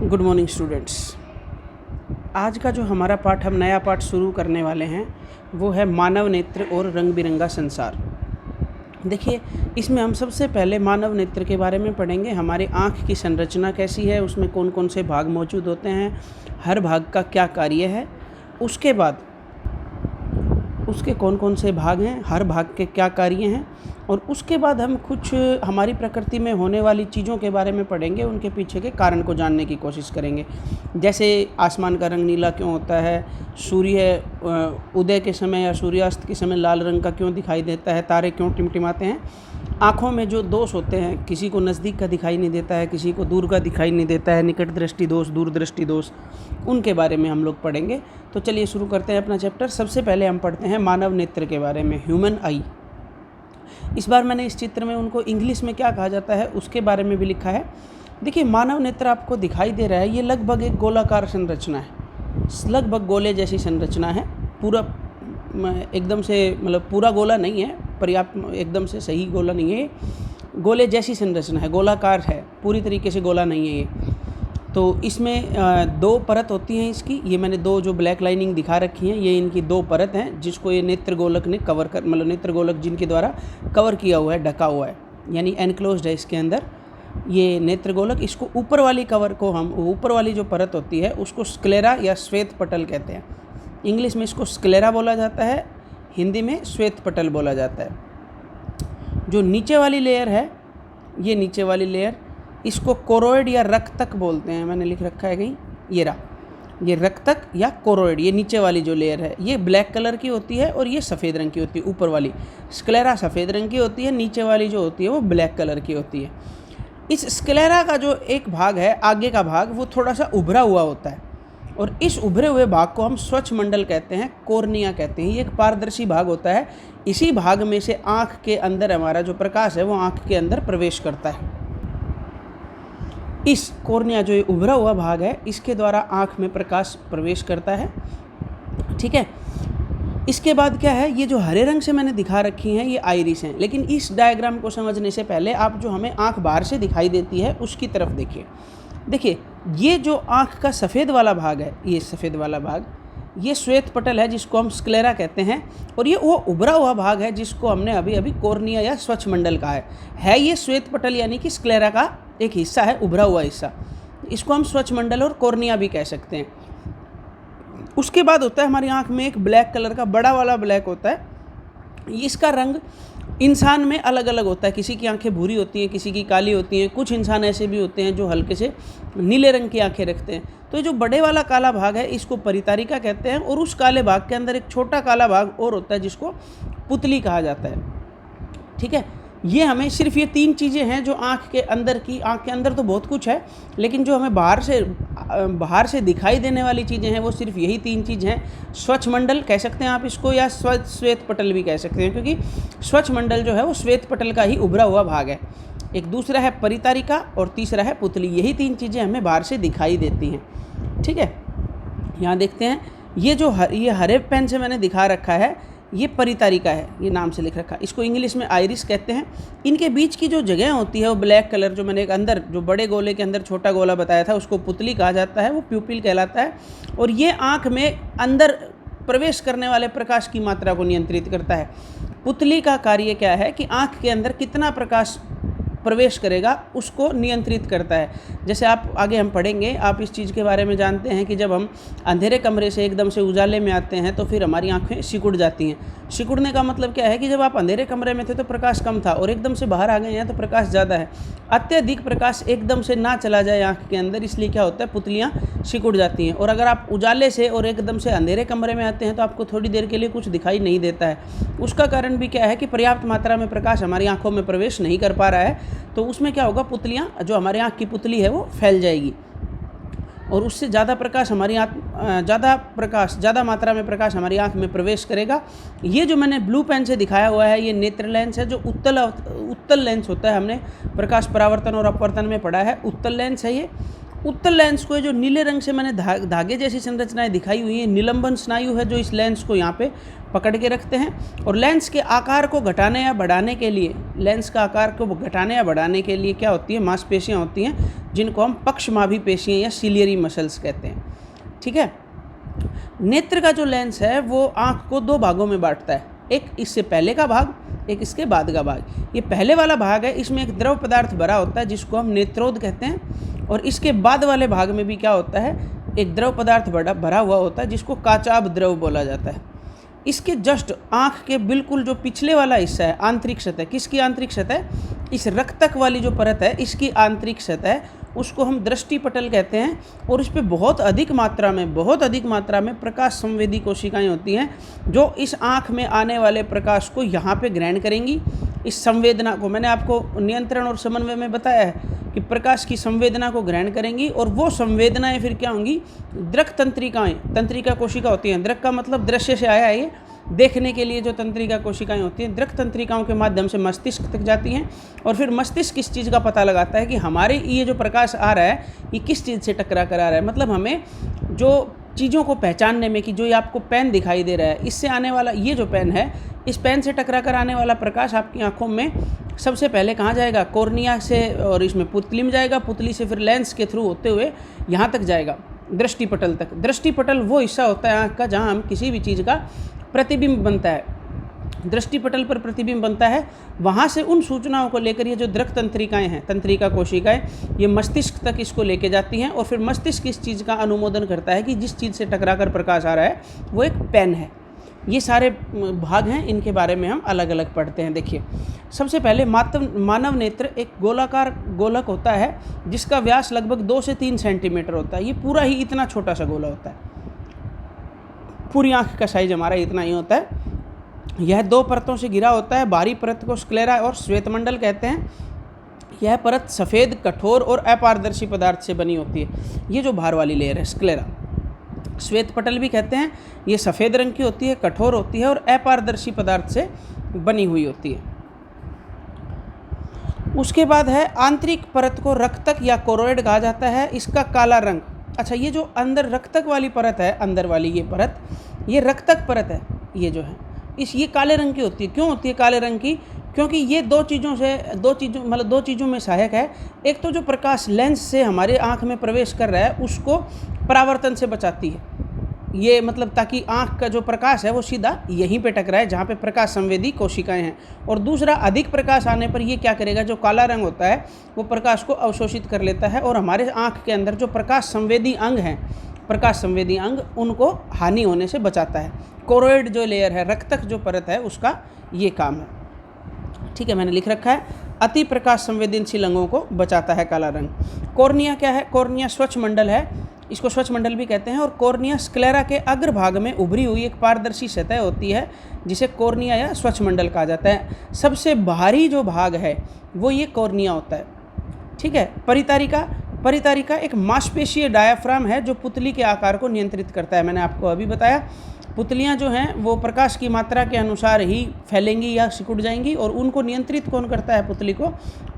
Good morning students. आज का जो हमारा पाठ हम नया पाठ शुरू करने वाले हैं वो है मानव नेत्र और रंग बिरंगा संसार। देखिए, इसमें हम सबसे पहले मानव नेत्र के बारे में पढ़ेंगे। हमारी आँख की संरचना कैसी है, उसमें कौन कौन से भाग मौजूद होते हैं, हर भाग का क्या कार्य है, उसके बाद उसके कौन कौन से भाग हैं, हर भाग के क्या कार्य हैं, और उसके बाद हम कुछ हमारी प्रकृति में होने वाली चीज़ों के बारे में पढ़ेंगे, उनके पीछे के कारण को जानने की कोशिश करेंगे। जैसे आसमान का रंग नीला क्यों होता है, सूर्य उदय के समय या सूर्यास्त के समय लाल रंग का क्यों दिखाई देता है, तारे क्यों टिमटिमाते हैं, आँखों में जो दोष होते हैं, किसी को नज़दीक का दिखाई नहीं देता है, किसी को दूर का दिखाई नहीं देता है, निकट दृष्टि दोष, दूर दृष्टि दोष, उनके बारे में हम लोग पढ़ेंगे। तो चलिए शुरू करते हैं अपना चैप्टर। सबसे पहले हम पढ़ते हैं मानव नेत्र के बारे में, ह्यूमन आई। इस बार मैंने इस चित्र में उनको इंग्लिश में क्या कहा जाता है उसके बारे में भी लिखा है। देखिए, मानव नेत्र आपको दिखाई दे रहा है, ये लगभग एक गोलाकार संरचना है, लगभग गोले जैसी संरचना है। पूरा एकदम से मतलब पूरा गोला नहीं है, पर्याप्त एकदम से सही गोला नहीं है, गोले जैसी संरचना है, गोलाकार है, पूरी तरीके से गोला नहीं है ये। तो इसमें दो परत होती हैं इसकी। ये मैंने दो जो ब्लैक लाइनिंग दिखा रखी हैं, ये इनकी दो परत हैं जिसको ये नेत्र गोलक ने कवर कर, मतलब नेत्र गोलक जिनके द्वारा कवर किया हुआ है, ढका हुआ है, यानी एनक्लोज्ड है इसके अंदर ये नेत्र गोलक। इसको ऊपर वाली कवर को हम, ऊपर वाली जो परत होती है उसको स्क्लेरा या श्वेत पटल कहते हैं। इंग्लिश में इसको स्क्लेरा बोला जाता है, हिंदी में श्वेत पटल बोला जाता है। जो नीचे वाली लेयर है, ये नीचे वाली लेयर, इसको कोरोइड या रक्तक बोलते हैं। मैंने लिख रखा है कहीं, ये रहा, ये रक्तक या कोरोइड। ये नीचे वाली जो लेयर है ये ब्लैक कलर की होती है और ये सफ़ेद रंग की होती है। ऊपर वाली स्क्लेरा सफ़ेद रंग की होती है, नीचे वाली जो होती है वो ब्लैक कलर की होती है। इस स्क्लेरा का जो एक भाग है, आगे का भाग, वो थोड़ा सा उभरा हुआ होता है, और इस उभरे हुए भाग को हम स्वच्छ मंडल कहते हैं, कॉर्निया कहते हैं। ये एक पारदर्शी भाग होता है। इसी भाग में से आँख के अंदर हमारा जो प्रकाश है वो आँख के अंदर प्रवेश करता है। इस कॉर्निया जो ये उभरा हुआ भाग है, इसके द्वारा आँख में प्रकाश प्रवेश करता है। ठीक है, इसके बाद क्या है, ये जो हरे रंग से मैंने दिखा रखी हैं ये आइरिस हैं। लेकिन इस डायग्राम को समझने से पहले आप जो हमें आँख बाहर से दिखाई देती है उसकी तरफ देखिए। देखिए, ये जो आँख का सफ़ेद वाला भाग है, ये सफ़ेद वाला भाग, ये श्वेत पटल है जिसको हम स्क्लेरा कहते हैं, और ये वो उभरा हुआ भाग है जिसको हमने अभी अभी कॉर्निया या स्वच्छ मंडल कहा है। ये श्वेत पटल यानी कि स्क्लेरा का एक हिस्सा है, उभरा हुआ हिस्सा। इसको हम स्वच्छ मंडल और कॉर्निया भी कह सकते हैं। उसके बाद होता है हमारी आँख में एक ब्लैक कलर का बड़ा वाला ब्लैक होता है। इसका रंग इंसान में अलग अलग होता है, किसी की आंखें भूरी होती हैं, किसी की काली होती हैं, कुछ इंसान ऐसे भी होते हैं जो हल्के से नीले रंग की आंखें रखते हैं। तो ये जो बड़े वाला काला भाग है इसको परितारिका कहते हैं, और उस काले भाग के अंदर एक छोटा काला भाग और होता है जिसको पुतली कहा जाता है। ठीक है, ये हमें सिर्फ ये तीन चीज़ें हैं जो आँख के अंदर की, आँख के अंदर तो बहुत कुछ है, लेकिन जो हमें बाहर से दिखाई देने वाली चीज़ें हैं वो सिर्फ यही तीन चीज़ हैं। स्वच्छ मंडल कह सकते हैं आप इसको, या श्वेत पटल भी कह सकते हैं, क्योंकि स्वच्छ मंडल जो है वो श्वेत पटल का ही उभरा हुआ भाग है। एक दूसरा है परितारिका और तीसरा है पुतली। यही तीन चीज़ें हमें बाहर से दिखाई देती हैं। ठीक है, यहाँ देखते हैं, ये जो ये हरे पेन से मैंने दिखा रखा है ये परितारिका है, ये नाम से लिख रखा है। इसको इंग्लिश में आइरिस कहते हैं। इनके बीच की जो जगह होती है वो ब्लैक कलर, जो मैंने एक अंदर जो बड़े गोले के अंदर छोटा गोला बताया था उसको पुतली कहा जाता है, वो प्यूपिल कहलाता है। और ये आँख में अंदर प्रवेश करने वाले प्रकाश की मात्रा को नियंत्रित करता है। पुतली का कार्य क्या है कि आँख के अंदर कितना प्रकाश प्रवेश करेगा उसको नियंत्रित करता है। जैसे आप आगे हम पढ़ेंगे, आप इस चीज़ के बारे में जानते हैं कि जब हम अंधेरे कमरे से एकदम से उजाले में आते हैं तो फिर हमारी आंखें सिकुड़ जाती हैं। सिकुड़ने का मतलब क्या है कि जब आप अंधेरे कमरे में थे तो प्रकाश कम था और एकदम से बाहर आ गए हैं तो प्रकाश ज़्यादा है। अत्यधिक प्रकाश एकदम से ना चला जाए आँख के अंदर, इसलिए क्या होता है, पुतलियाँ सिकुड़ जाती हैं। और अगर आप उजाले से और एकदम से अंधेरे कमरे में आते हैं तो आपको थोड़ी देर के लिए कुछ दिखाई नहीं देता है। उसका कारण भी क्या है कि पर्याप्त मात्रा में प्रकाश हमारी आँखों में प्रवेश नहीं कर पा रहा है। तो उसमें क्या होगा, पुतलियाँ, जो हमारे आँख की पुतली है वो फैल जाएगी और उससे ज़्यादा प्रकाश हमारी ज़्यादा मात्रा में प्रकाश हमारी आँख में प्रवेश करेगा। ये जो मैंने ब्लू पेन से दिखाया हुआ है ये नेत्र लेंस है, जो उत्तल लेंस होता है। हमने प्रकाश परावर्तन और अपवर्तन में पढ़ा है, उत्तल लेंस है ये। उत्तल लेंस को जो नीले रंग से मैंने धागे जैसी संरचनाएं दिखाई हुई है, निलंबन स्नायु है जो इस लेंस को यहाँ पे पकड़ के रखते हैं। और लेंस के आकार को घटाने या बढ़ाने के लिए, लेंस का आकार को घटाने या बढ़ाने के लिए क्या होती है, मांसपेशियाँ होती हैं जिनको हम पक्षमाभी पेशियाँ या सिलियरी मसल्स कहते हैं। ठीक है। नेत्र का जो लेंस है वो आँख को दो भागों में बांटता है, एक इससे पहले का भाग, एक इसके बाद का भाग। ये पहले वाला भाग है, इसमें एक द्रव पदार्थ भरा होता है जिसको हम नेत्रोद कहते हैं। और इसके बाद वाले भाग में भी क्या होता है, एक द्रव पदार्थ भरा हुआ होता है जिसको काचाभ द्रव बोला जाता है। इसके जस्ट आँख के बिल्कुल जो पिछले वाला हिस्सा है, आंतरिक सतह, किसकी आंतरिक सतह, इस रक्तक वाली जो परत है इसकी आंतरिक सतह, उसको हम दृष्टिपटल कहते हैं। और इस पर बहुत अधिक मात्रा में प्रकाश संवेदी कोशिकाएं होती हैं जो इस आँख में आने वाले प्रकाश को यहाँ पे ग्रहण करेंगी। इस संवेदना को मैंने आपको नियंत्रण और समन्वय में बताया है कि प्रकाश की संवेदना को ग्रहण करेंगी, और वो संवेदनाएं फिर क्या होंगी, दृक तंत्रिकाएं, तंत्रिका कोशिका होती हैं। दृक का मतलब दृश्य से आया है, ये देखने के लिए जो तंत्रिका कोशिकाएं होती हैं, दृक तंत्रिकाओं के माध्यम से मस्तिष्क तक जाती हैं। और फिर मस्तिष्क इस चीज़ का पता लगाता है कि हमारे ये जो प्रकाश आ रहा है ये किस चीज़ से टकरा कर आ रहा है। मतलब हमें जो चीज़ों को पहचानने में, कि जो ये आपको पेन दिखाई दे रहा है, इससे आने वाला ये जो पेन है, इस पेन से टकरा कर आने वाला प्रकाश आपकी आँखों में सबसे पहले कहाँ जाएगा, कॉर्निया से, और इसमें पुतली में जाएगा, पुतली से फिर लेंस के थ्रू होते हुए यहाँ तक जाएगा, दृष्टिपटल तक। दृष्टिपटल वो हिस्सा होता है आँख का जहाँ हम किसी भी चीज़ का प्रतिबिंब बनता है, दृष्टिपटल पर प्रतिबिंब बनता है। वहाँ से उन सूचनाओं को लेकर ये जो दृक तंत्रिकाएं हैं, तंत्रिका कोशिकाएं, ये मस्तिष्क तक इसको लेके जाती हैं। और फिर मस्तिष्क इस चीज़ का अनुमोदन करता है कि जिस चीज़ से टकराकर प्रकाश आ रहा है वो एक पेन है। ये सारे भाग हैं, इनके बारे में हम अलग अलग पढ़ते हैं। देखिए, सबसे पहले मानव नेत्र एक गोलाकार गोलक होता है जिसका व्यास लगभग 2 से 3 सेंटीमीटर होता है। ये पूरा ही इतना छोटा सा गोला होता है, पूरी आँख का साइज हमारा इतना ही होता है। यह 2 परतों से घिरा होता है। बाहरी परत को स्क्लेरा और श्वेतमंडल कहते हैं। यह परत सफ़ेद, कठोर और अपारदर्शी पदार्थ से बनी होती है। ये जो बाहर वाली लेयर है स्क्लेरा, श्वेतपटल भी कहते हैं। ये सफ़ेद रंग की होती है, कठोर होती है और अपारदर्शी पदार्थ से बनी हुई होती है। उसके बाद है आंतरिक परत को रक्तक या कोरोइड कहा जाता है। इसका काला रंग, अच्छा, ये जो अंदर रक्तक वाली परत है, अंदर वाली ये परत, ये रक्तक परत है। ये जो है ये काले रंग की होती है। क्यों होती है काले रंग की? क्योंकि ये दो चीज़ों में सहायक है। एक तो जो प्रकाश लेंस से हमारे आँख में प्रवेश कर रहा है उसको परावर्तन से बचाती है, ये मतलब ताकि आँख का जो प्रकाश है वो सीधा यहीं पे टकराए जहाँ पे प्रकाश संवेदी कोशिकाएं हैं। और दूसरा, अधिक प्रकाश आने पर ये क्या करेगा, जो काला रंग होता है वो प्रकाश को अवशोषित कर लेता है और हमारे आँख के अंदर जो प्रकाश संवेदी अंग हैं, प्रकाश संवेदी अंग, उनको हानि होने से बचाता है। कोरोइड जो लेयर है, रक्तक जो परत है, उसका ये काम है। ठीक है, मैंने लिख रखा है, अति प्रकाश संवेदनशील अंगों को बचाता है काला रंग। कॉर्निया क्या है? कॉर्निया स्वच्छ मंडल है, इसको स्वच्छ मंडल भी कहते हैं। और कॉर्निया स्क्लेरा के अग्रभाग में उभरी हुई एक पारदर्शी सतह होती है जिसे कॉर्निया या स्वच्छ मंडल कहा जाता है। सबसे बाहरी जो भाग है वो ये कॉर्निया होता है। ठीक है। परितारिका एक मांसपेशीय डायाफ्राम है जो पुतली के आकार को नियंत्रित करता है। मैंने आपको अभी बताया, पुतलियाँ जो हैं वो प्रकाश की मात्रा के अनुसार ही फैलेंगी या सिकुड़ जाएंगी, और उनको नियंत्रित कौन करता है? पुतली को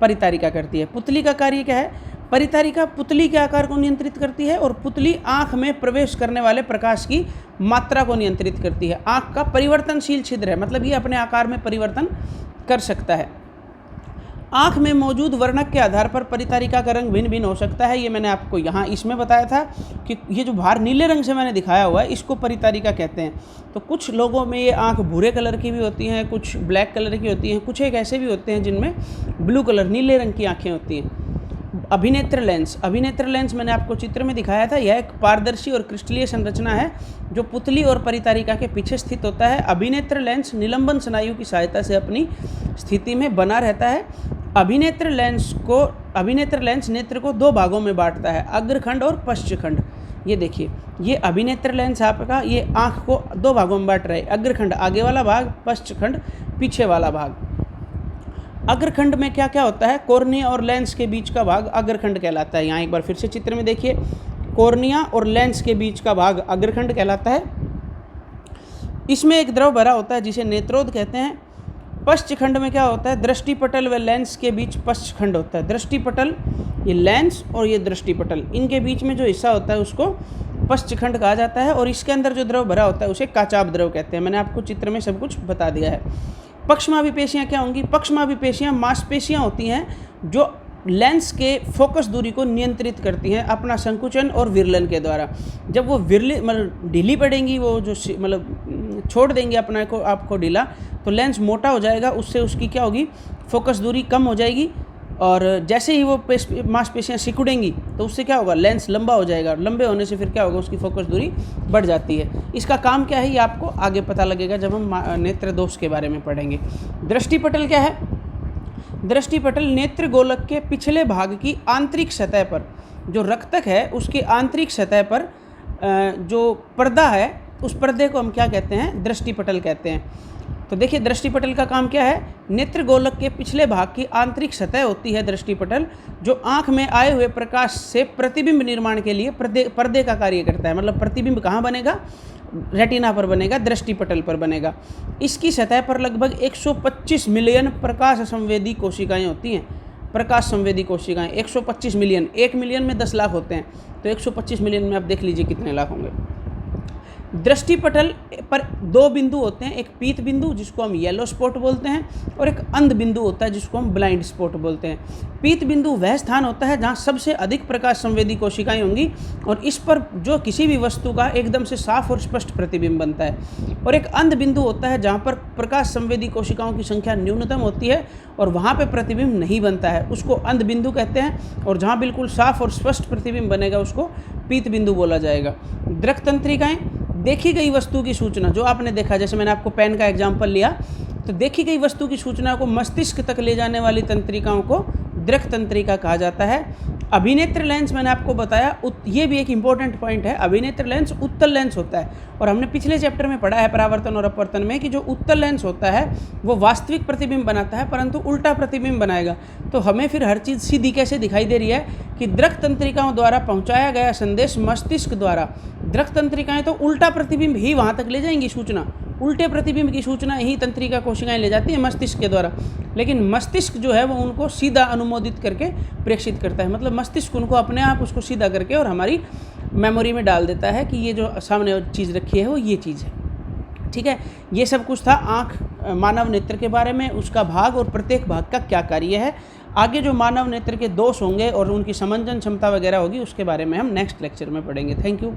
परितारिका करती है। पुतली का कार्य क्या है? परितारिका पुतली के आकार को नियंत्रित करती है और पुतली आँख में प्रवेश करने वाले प्रकाश की मात्रा को नियंत्रित करती है। आँख का परिवर्तनशील छिद्र है, मतलब ये अपने आकार में परिवर्तन कर सकता है। आँख में मौजूद वर्णक के आधार पर परितारिका का रंग भिन्न भिन्न हो सकता है। ये मैंने आपको यहाँ इसमें बताया था कि ये जो बाहर नीले रंग से मैंने दिखाया हुआ है इसको परितारिका कहते हैं। तो कुछ लोगों में ये आँख भूरे कलर की भी होती हैं, कुछ ब्लैक कलर की होती हैं, कुछ एक ऐसे भी होते हैं जिनमें ब्लू कलर, नीले रंग की आँखें होती हैं। अभिनेत्र लेंस मैंने आपको चित्र में दिखाया था। यह एक पारदर्शी और क्रिस्टलीय संरचना है जो पुतली और परितारिका के पीछे स्थित होता है। अभिनेत्र लेंस निलंबन स्नायु की सहायता से अपनी स्थिति में बना रहता है। अभिनेत्र लेंस नेत्र को 2 भागों में बांटता है, अग्रखंड और पश्चखंड। ये देखिए, ये अभिनेत्र लेंस आपका ये आँख को 2 भागों में बांट रहे हैं, अग्रखंड आगे वाला भाग, पश्चखंड पीछे वाला भाग। अग्रखंड में क्या क्या होता है? कॉर्निया और लेंस के बीच का भाग अग्रखंड कहलाता है। यहाँ एक बार फिर से चित्र में देखिए, कॉर्निया और लेंस के बीच का भाग अग्रखंड कहलाता है। इसमें एक द्रव भरा होता है जिसे नेत्रोद कहते हैं। पश्चखंड में क्या होता है, दृष्टिपटल व लेंस के बीच पश्चखंड होता है। दृष्टिपटल, ये लेंस और ये दृष्टिपटल, इनके बीच में जो हिस्सा होता है उसको पश्चखंड कहा जाता है। और इसके अंदर जो द्रव भरा होता है उसे काचाभ द्रव कहते हैं। मैंने आपको चित्र में सब कुछ बता दिया है। पक्षमाभिपेशियाँ क्या होंगी? पक्षमाभिपेशियाँ मांसपेशियाँ होती हैं जो लेंस के फोकस दूरी को नियंत्रित करती हैं अपना संकुचन और विरलन के द्वारा। जब वो मतलब ढीली पड़ेंगी, वो जो मतलब छोड़ देंगे अपना को आपको ढीला, तो लेंस मोटा हो जाएगा, उससे उसकी क्या होगी, फोकस दूरी कम हो जाएगी। और जैसे ही वो मांसपेशियाँ सिकुड़ेंगी तो उससे क्या होगा, लेंस लंबा हो जाएगा। लंबे होने से फिर क्या होगा, उसकी फोकस दूरी बढ़ जाती है। इसका काम क्या है ये आपको आगे पता लगेगा जब हम नेत्र दोष के बारे में पढ़ेंगे। दृष्टिपटल क्या है? दृष्टिपटल नेत्र गोलक के पिछले भाग की आंतरिक सतह पर, जो रक्तक है उसकी आंतरिक सतह पर जो पर्दा है, उस पर्दे को हम क्या कहते हैं, दृष्टिपटल कहते हैं। तो देखिए दृष्टिपटल का काम क्या है, नेत्र गोलक के पिछले भाग की आंतरिक सतह होती है दृष्टिपटल, जो आँख में आए हुए प्रकाश से प्रतिबिंब निर्माण के लिए पर्दे का कार्य करता है। मतलब प्रतिबिंब कहाँ बनेगा, रेटिना पर बनेगा, दृष्टिपटल पर बनेगा। इसकी सतह पर लगभग 125 मिलियन प्रकाश संवेदी कोशिकाएं होती हैं। प्रकाश संवेदी कोशिकाएं 125 मिलियन, 1 मिलियन में 10 लाख होते हैं, तो 125 मिलियन में आप देख लीजिए कितने लाख होंगे। दृष्टिपटल पर 2 बिंदु होते हैं, एक पीत बिंदु जिसको हम येलो स्पॉट बोलते हैं, और एक अंध बिंदु होता है जिसको हम ब्लाइंड स्पॉट बोलते हैं। पीत बिंदु वह स्थान होता है जहाँ सबसे अधिक प्रकाश संवेदी कोशिकाएं होंगी और इस पर जो किसी भी वस्तु का एकदम से साफ और स्पष्ट प्रतिबिंब बनता है। और एक अंध बिंदु होता है जहाँ पर प्रकाश संवेदी कोशिकाओं की संख्या न्यूनतम होती है और वहाँ पर प्रतिबिंब नहीं बनता है, उसको अंध बिंदु कहते हैं। और जहाँ बिल्कुल साफ और स्पष्ट प्रतिबिंब बनेगा उसको पीत बिंदु बोला जाएगा। दृक् तंत्रिकाएँ, देखी गई वस्तु की सूचना, जो आपने देखा, जैसे मैंने आपको पेन का एग्जाम्पल लिया, तो देखी गई वस्तु की सूचना को मस्तिष्क तक ले जाने वाली तंत्रिकाओं को दृक् तंत्रिका कहा जाता है। अभिनेत्र लेंस मैंने आपको बताया, ये भी एक इम्पॉर्टेंट पॉइंट है, अभिनेत्र लेंस उत्तल लेंस होता है। और हमने पिछले चैप्टर में पढ़ा है परावर्तन और अपवर्तन में कि जो उत्तल लेंस होता है वो वास्तविक प्रतिबिंब बनाता है परंतु उल्टा प्रतिबिंब बनाएगा। तो हमें फिर हर चीज़ सीधी कैसे दिखाई दे रही है कि दृक् तंत्रिकाओं द्वारा पहुँचाया गया संदेश मस्तिष्क द्वारा, दृक् तंत्रिकाएँ तो उल्टा प्रतिबिंब ही वहाँ तक ले जाएंगी सूचना, उल्टे प्रतिबिंब की सूचना ही तंत्रिका कोशिकाएं ले जाती हैं मस्तिष्क के द्वारा, लेकिन मस्तिष्क जो है वो उनको सीधा अनुमोदित करके प्रेषित करता है। मतलब मस्तिष्क उनको अपने आप उसको सीधा करके और हमारी मेमोरी में डाल देता है कि ये जो सामने चीज़ रखी है वो ये चीज़ है। ठीक है, ये सब कुछ था आँख मानव नेत्र के बारे में, उसका भाग और प्रत्येक भाग का क्या कार्य है। आगे जो मानव नेत्र के दोष होंगे और उनकी समंजन क्षमता वगैरह होगी उसके बारे में हम नेक्स्ट लेक्चर में पढ़ेंगे। Thank you.